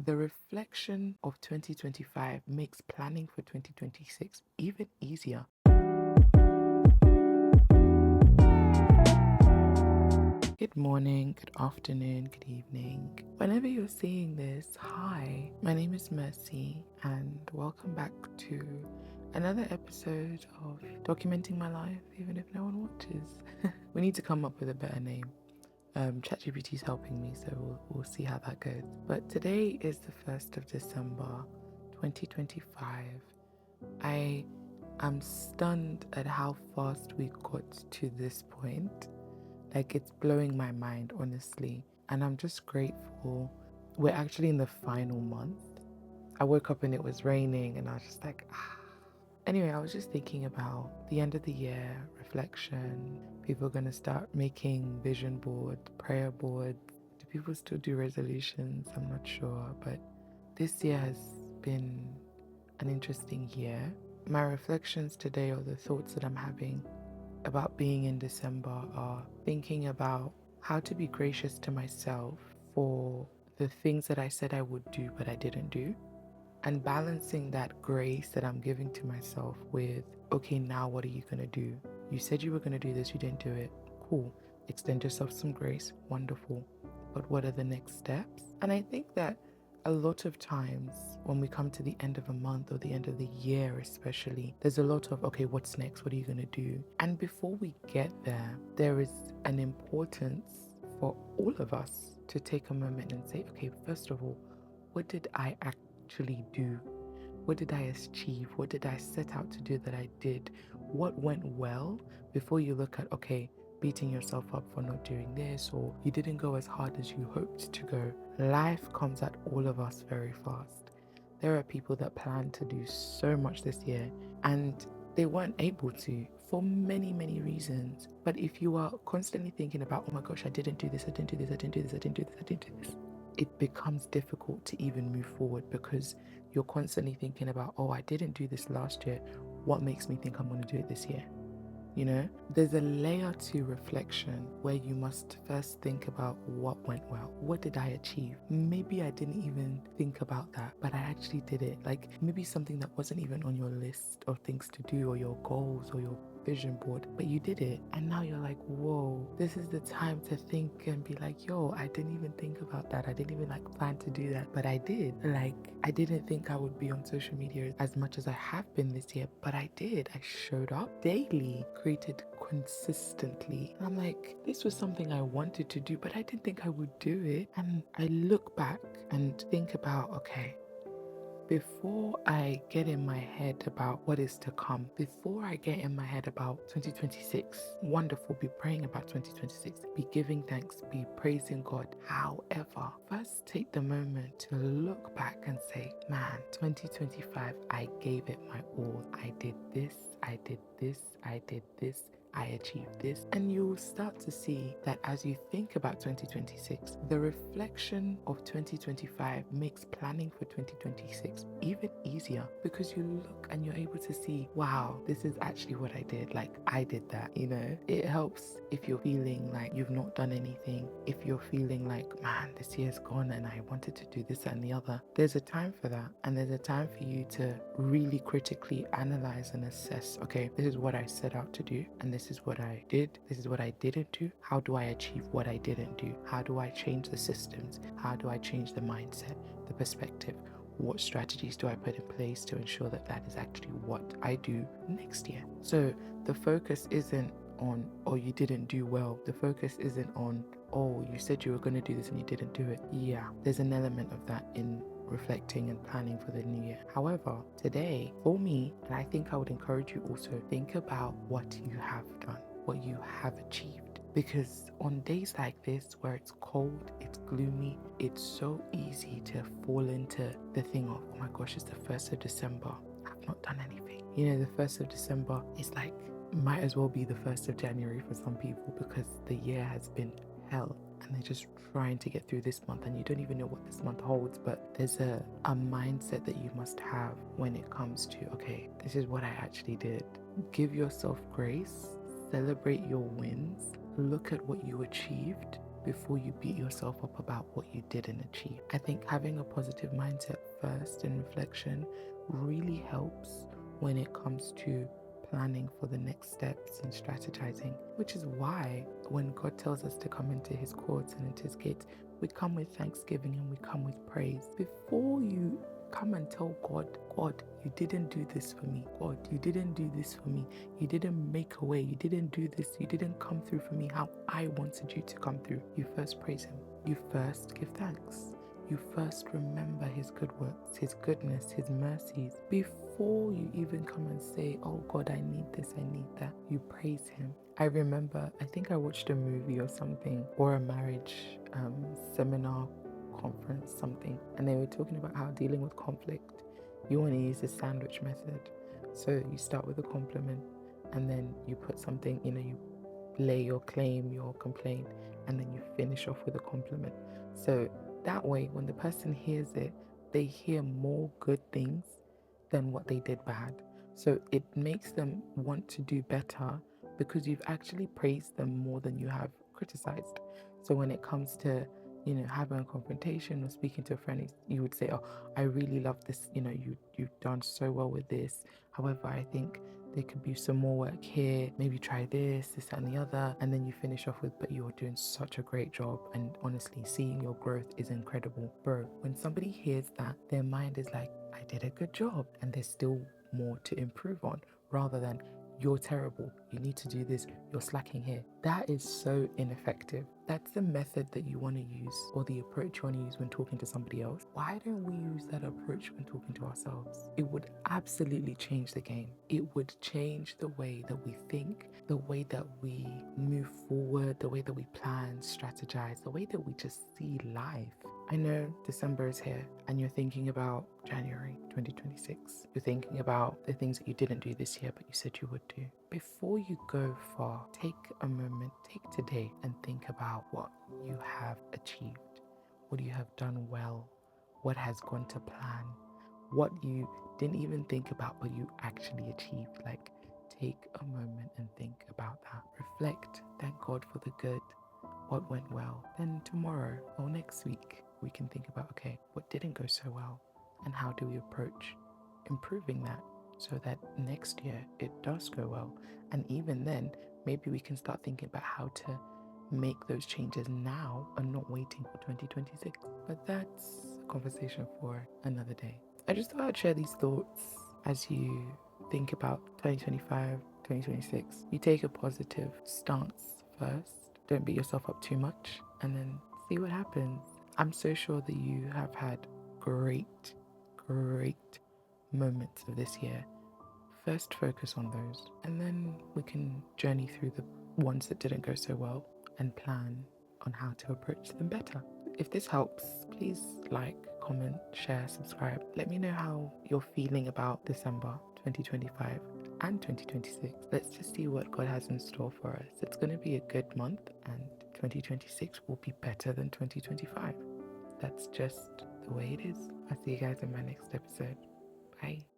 The reflection of 2025 makes planning for 2026 even easier. Good morning, good afternoon, good evening. Whenever you're seeing this, hi, my name is Mercy, and welcome back to another episode of Documenting My Life, even if no one watches. We need to come up with a better name. ChatGPT is helping me, so we'll see how that goes. But today is the 1st of December, 2025. I am stunned at how fast we got to this point. Like, it's blowing my mind, honestly. And I'm just grateful. We're actually in the final month. I woke up and it was raining, and I was just like, ah. Anyway, I was just thinking about the end of the year, reflection. People are going to start making vision boards, prayer boards. Do people still do resolutions? I'm not sure. But this year has been an interesting year. My reflections today, or the thoughts that I'm having about being in December, are thinking about how to be gracious to myself for the things that I said I would do but I didn't do, and balancing that grace that I'm giving to myself with, okay, now what are you going to do? You said you were going to do this, you didn't do it. Cool. Extend yourself some grace. Wonderful. But what are the next steps? And I think that a lot of times when we come to the end of a month or the end of the year especially, there's a lot of, okay, what's next? What are you going to do? And before we get there, there is an importance for all of us to take a moment and say, okay, first of all, what did I actually do? What did I achieve? What did I set out to do that I did? What went well, before you look at, okay, beating yourself up for not doing this, or you didn't go as hard as you hoped to go. Life comes at all of us very fast. There are people that plan to do so much this year and they weren't able to for many, many reasons. But if you are constantly thinking about, oh my gosh, I didn't do this, I didn't do this, I didn't do this, I didn't do this, I didn't do this, it becomes difficult to even move forward, because you're constantly thinking about, oh, I didn't do this last year. What makes me think I'm going to do it this year? You know, there's a layer to reflection where you must first think about what went well. What did I achieve? Maybe I didn't even think about that, but I actually did it. Like, maybe something that wasn't even on your list of things to do or your goals or your vision board, but you did it. And now you're like, whoa, this is the time to think and be like, yo, I didn't even think about that. I didn't even plan to do that, but I did. Like, I didn't think I would be on social media as much as I have been this year, but I did. I showed up daily, created consistently. And I'm like, this was something I wanted to do, but I didn't think I would do it. And I look back and think about, okay, before I get in my head about what is to come, before I get in my head about 2026, wonderful, be praying about 2026, be giving thanks, be praising God. However, first take the moment to look back and say, man, 2025, I gave it my all. I did this, I did this, I did this, I achieved this. And you'll start to see that as you think about 2026, the reflection of 2025 makes planning for 2026 even easier, because you look and you're able to see, wow, this is actually what I did. Like, I did that, you know? It helps if you're feeling like you've not done anything, if you're feeling like, man, this year's gone and I wanted to do this and the other. There's a time for that, and there's a time for you to really critically analyze and assess, okay, this is what I set out to do, and this is what I did, this is what I didn't do. How do I achieve what I didn't do? How do I change the systems? How do I change the mindset, the perspective? What strategies do I put in place to ensure that that is actually what I do next year? So the focus isn't on, oh, you didn't do well. The focus isn't on, oh, you said you were going to do this and you didn't do it. Yeah, there's an element of that in reflecting and planning for the new year. However, today, for me, and I think I would encourage you also, think about what you have done, what you have achieved. Because on days like this, where it's cold, it's gloomy, it's so easy to fall into the thing of, oh my gosh, it's the 1st of December. I've not done anything. You know, the 1st of December is like, might as well be the 1st of January for some people, because the year has been hell and they're just trying to get through this month, and you don't even know what this month holds. But there's a mindset that you must have when it comes to, okay, this is what I actually did. Give yourself grace, celebrate your wins, look at what you achieved, before you beat yourself up about what you didn't achieve. I think having a positive mindset first in reflection really helps when it comes to planning for the next steps and strategizing, which is why when God tells us to come into his courts and into his gates, we come with thanksgiving and we come with praise. Before you come and tell God, God, you didn't do this for me. God, you didn't do this for me. You didn't make a way. You didn't do this. You didn't come through for me how I wanted you to come through. You first praise him. You first give thanks. You first remember his good works, his goodness, his mercies. Before you even come and say, oh God, I need this, I need that, you praise him. I remember, I think I watched a movie or something, or a marriage seminar, conference, something, and they were talking about how dealing with conflict, you want to use the sandwich method. So you start with a compliment, and then you put something, you lay your claim, your complaint, and then you finish off with a compliment. So that way, when the person hears it, they hear more good things than what they did bad. So it makes them want to do better because you've actually praised them more than you have criticized. So when it comes to, having a confrontation or speaking to a friend, you would say, oh, I really love this, you've done so well with this. However, I think there could be some more work here. Maybe try this, that, and the other. And then you finish off with, but you're doing such a great job. And honestly, seeing your growth is incredible. Bro, when somebody hears that, their mind is like, I did a good job. And there's still more to improve on, rather than, you're terrible, you need to do this, you're slacking here. That is so ineffective. That's the method that you want to use, or the approach you want to use when talking to somebody else. Why don't we use that approach when talking to ourselves? It would absolutely change the game. It would change the way that we think, the way that we move forward, the way that we plan, strategize, the way that we just see life. I know December is here and you're thinking about January 2026. You're thinking about the things that you didn't do this year, but you said you would do. Before you go far, take a moment, take today and think about what you have achieved, what you have done well, what has gone to plan, what you didn't even think about, but you actually achieved. Like, take a moment and think about that. Reflect, thank God for the good, what went well. Then tomorrow or next week, we can think about, okay, what didn't go so well and how do we approach improving that so that next year it does go well. And even then, maybe we can start thinking about how to make those changes now and not waiting for 2026. But that's a conversation for another day. I just thought I'd share these thoughts as you think about 2025, 2026. You take a positive stance first. Don't beat yourself up too much, and then see what happens. I'm so sure that you have had great moments of this year. First, focus on those, and then we can journey through the ones that didn't go so well and plan on how to approach them better. If this helps, please like, comment, share, subscribe. Let me know how you're feeling about December 2025 and 2026. Let's just see what God has in store for us. It's going to be a good month, and 2026 will be better than 2025. That's just the way it is. I'll see you guys in my next episode. Bye.